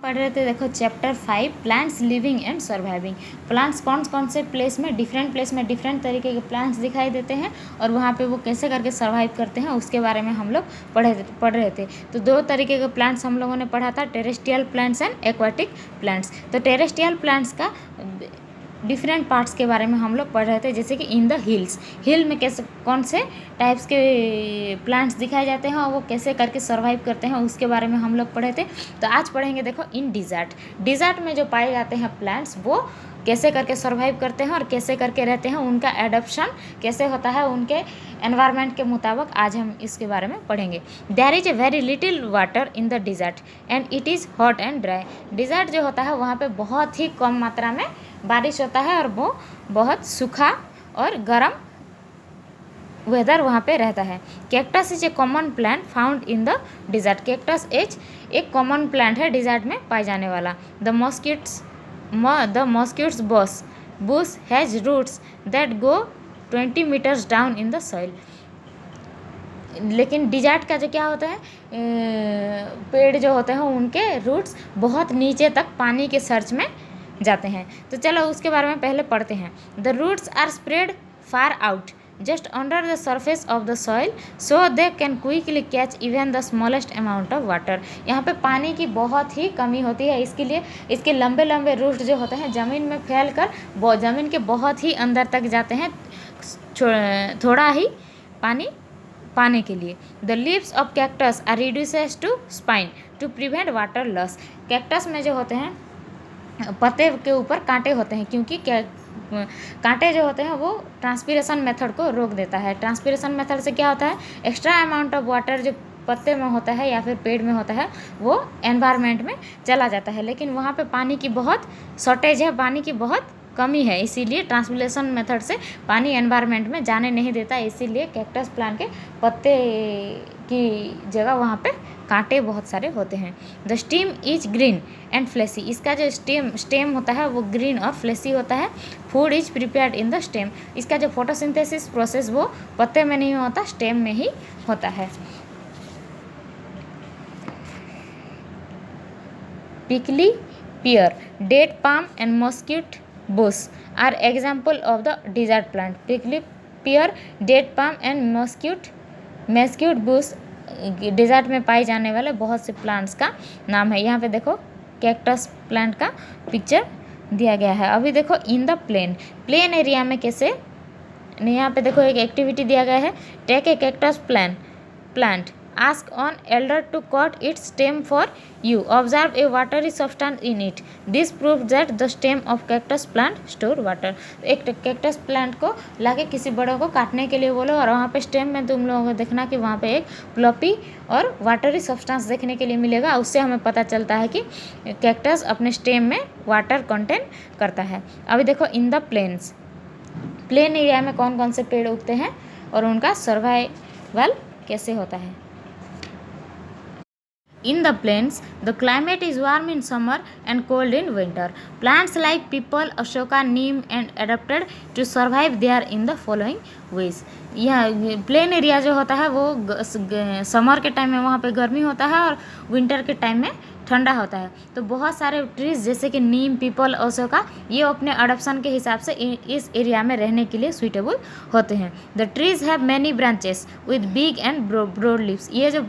पढ़ रहे थे, देखो chapter 5 plants living and surviving. Plants कौन कौन से प्लेस में डिफरेंट तरीके के प्लांट्स दिखाई देते हैं और वहाँ पे वो कैसे करके सर्वाइव करते हैं उसके बारे में हम लोग पढ़ रहे थे। तो दो तरीके के प्लांट्स हम लोगों ने पढ़ा था, terrestrial plants and aquatic plants. तो टेरेस्ट्रियल प्लांट्स का डिफरेंट पार्ट्स के बारे में हम लोग पढ़ रहे थे, जैसे कि इन द हिल्स, हिल में कैसे कौन से टाइप्स के प्लांट्स दिखाए जाते हैं और वो कैसे करके सर्वाइव करते हैं उसके बारे में हम लोग पढ़े थे। तो आज पढ़ेंगे देखो इन डिज़र्ट, डिज़र्ट में जो पाए जाते हैं प्लांट्स वो कैसे करके सर्वाइव करते हैं और कैसे करके रहते हैं, उनका एडप्शन कैसे होता है उनके एनवायरनमेंट के मुताबिक, आज हम इसके बारे में पढ़ेंगे। There is a very little water in the desert and it is hot and dry. Desert जो होता है वहाँ पे बहुत ही कम मात्रा में बारिश होता है और वो बहुत सूखा और गर्म वेदर वहाँ पे रहता है। Cactus is a common plant found in the desert. Cactus एक कॉमन प्लांट है डिज़र्ट में पाए जाने वाला। The mesquites bush has roots that go 20 metres down in the soil. लेकिन डिज़र्ट का जो क्या होता है, पेड़ जो होते हैं उनके रूट्स बहुत नीचे तक पानी के सर्च में जाते हैं। तो चलो उसके बारे में पहले पढ़ते हैं। The roots are spread far out just under the surface of the soil so they can quickly catch even the smallest amount of water. यहाँ पे पानी की बहुत ही कमी होती है, इसके लिए इसके लंबे लंबे रूट्स जो होते हैं ज़मीन में फैल कर ज़मीन के बहुत ही अंदर तक जाते हैं थोड़ा ही पानी पाने के लिए। The leaves of cactus are reduces to spine to prevent water loss. Cactus में जो होते हैं पत्ते के ऊपर कांटे होते हैं, क्योंकि कांटे जो होते हैं वो ट्रांसपिरेशन मेथड को रोक देता है। ट्रांसपिरेशन मेथड से क्या होता है, एक्स्ट्रा अमाउंट ऑफ वाटर जो पत्ते में होता है या फिर पेड़ में होता है वो एनवायरनमेंट में चला जाता है, लेकिन वहाँ पे पानी की बहुत शॉर्टेज है, पानी की बहुत कमी है, इसीलिए ट्रांसपिरेशन मेथड से पानी एनवायरनमेंट में जाने नहीं देता। इसीलिए कैक्टस प्लांट के पत्ते की जगह वहाँ पे कांटे बहुत सारे होते हैं। The stem is green and fleshy. इसका जो स्टेम होता है वो ग्रीन और फ्लेसी होता है। Food is prepared in the stem. इसका जो फोटोसिंथेसिस प्रोसेस वो पत्ते में नहीं होता, स्टेम में ही होता है। Prickly pear, date palm and mesquite bush are example of the desert plant. Prickly pear, date palm and mesquite bush desert में पाए जाने वाले बहुत से प्लांट्स का नाम है। यहाँ पे देखो कैक्टस प्लांट का पिक्चर दिया गया है। अभी देखो इन द प्लेन एरिया में कैसे, यहाँ पे देखो एक एक्टिविटी दिया गया है। Take a cactus plant ask an elder to cut its stem for you, observe a watery substance in it, this prove that the stem of cactus plant store water. एक कैक्टस प्लांट को लाके किसी बड़े को काटने के लिए बोलो और वहाँ पे स्टेम में तुम लोगों को देखना कि वहाँ पे एक फ्लॉपी और वाटरी सब्सटेंस देखने के लिए मिलेगा। उससे हमें पता चलता है कि कैक्टस अपने स्टेम में वाटर कंटेन करता है। अभी देखो इन द प्लेन एरिया में कौन कौन से पेड़ उगते हैं और उनका सर्वाइवल कैसे होता है। In the plains, the climate is warm in summer and cold in winter. Plants like pipal, ashoka, neem and adapted to survive there in the following ways. यह प्लेन एरिया जो होता है वो समर के time में वहाँ पे गर्मी होता है और विंटर के टाइम में ठंडा होता है। तो बहुत सारे ट्रीज जैसे कि नीम, पीपल, अशोका ये अपने अडप्शन के हिसाब से इस एरिया में रहने के लिए सुइटेबल होते हैं। The trees have many branches with big and broad leaves. ये जो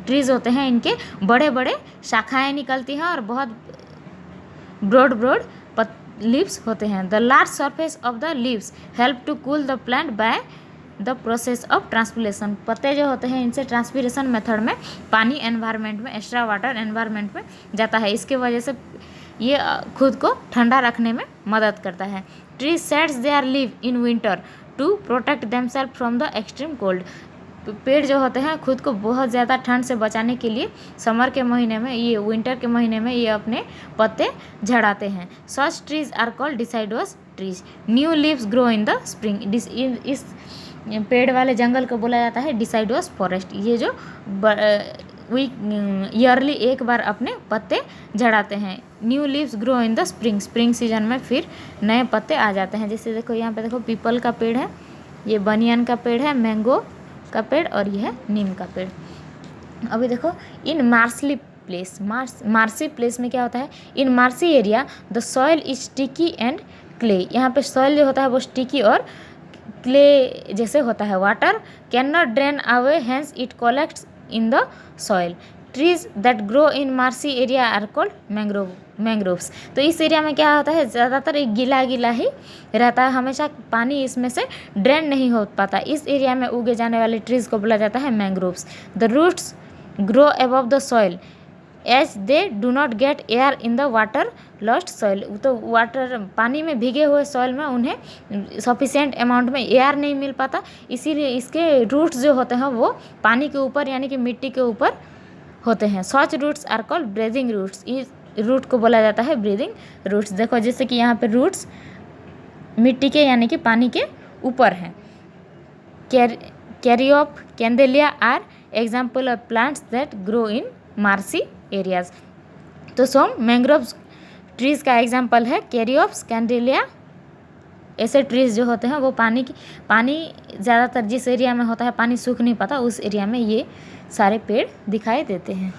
ट्रीज होते हैं इनके बड़े बड़े शाखाएं निकलती हैं और बहुत ब्रॉड लीव्स होते हैं। The large surface of the leaves help to cool the plant by the process of transpiration. पत्ते जो होते हैं इनसे ट्रांसपिरेशन मेथड में पानी एनवायरनमेंट में, एक्स्ट्रा वाटर एनवायरनमेंट में जाता है, इसके वजह से ये खुद को ठंडा रखने में मदद करता है। Tree sheds their leave in winter to protect themself from the extreme cold. पेड़ जो होते हैं खुद को बहुत ज़्यादा ठंड से बचाने के लिए समर के महीने में, ये विंटर के महीने में ये अपने पत्ते झड़ाते हैं। Such trees are called deciduous trees. New leaves grow in the spring. इस पेड़ वाले जंगल को बोला जाता है डिसाइडस फॉरेस्ट। ये जो ईयरली एक बार अपने पत्ते झड़ाते हैं। New leaves grow in the spring season में फिर नए पत्ते आ जाते हैं। जैसे देखो यहाँ पे देखो पीपल का पेड़ है, ये बनियन का पेड़ है, मैंगो का पेड़ और यह है नीम का पेड़। अभी देखो in marshy place. Marshy place में क्या होता है, in marshy area the soil is sticky and clay. यहाँ पे सॉइल जो होता है वो स्टिकी और क्ले जैसे होता है। Water can not drain away hence it collects in the soil. Trees that grow in marshy area are called mangroves. तो इस एरिया में क्या होता है, ज़्यादातर एक गीला गीला ही रहता है, हमेशा पानी इसमें से ड्रेन नहीं हो पाता। इस एरिया में उगे जाने वाले ट्रीज को बोला जाता है mangroves. The roots grow above the soil as they do not get air in the water logged soil. तो वाटर पानी में भीगे हुए सॉइल में उन्हें सफिशिएंट अमाउंट में एयर नहीं मिल पाता, इसीलिए इसके रूट्स जो होते हैं वो पानी के ऊपर यानी कि मिट्टी के ऊपर होते हैं। Such roots are called breathing roots. इस रूट को बोला जाता है ब्रीदिंग रूट्स। देखो जैसे कि यहाँ पे रूट्स मिट्टी के यानी कि पानी के ऊपर हैं। Ceriops Kandelia are example of plants that grow in marshy areas. तो सो मैंग्रोव ट्रीज़ का एग्जाम्पल है कैरियोप्स कैंडेलिया। ऐसे ट्रीज़ जो होते हैं वो पानी ज़्यादातर जिस एरिया में होता है पानी सूख नहीं पाता, उस एरिया में ये सारे पेड़ दिखाई देते हैं।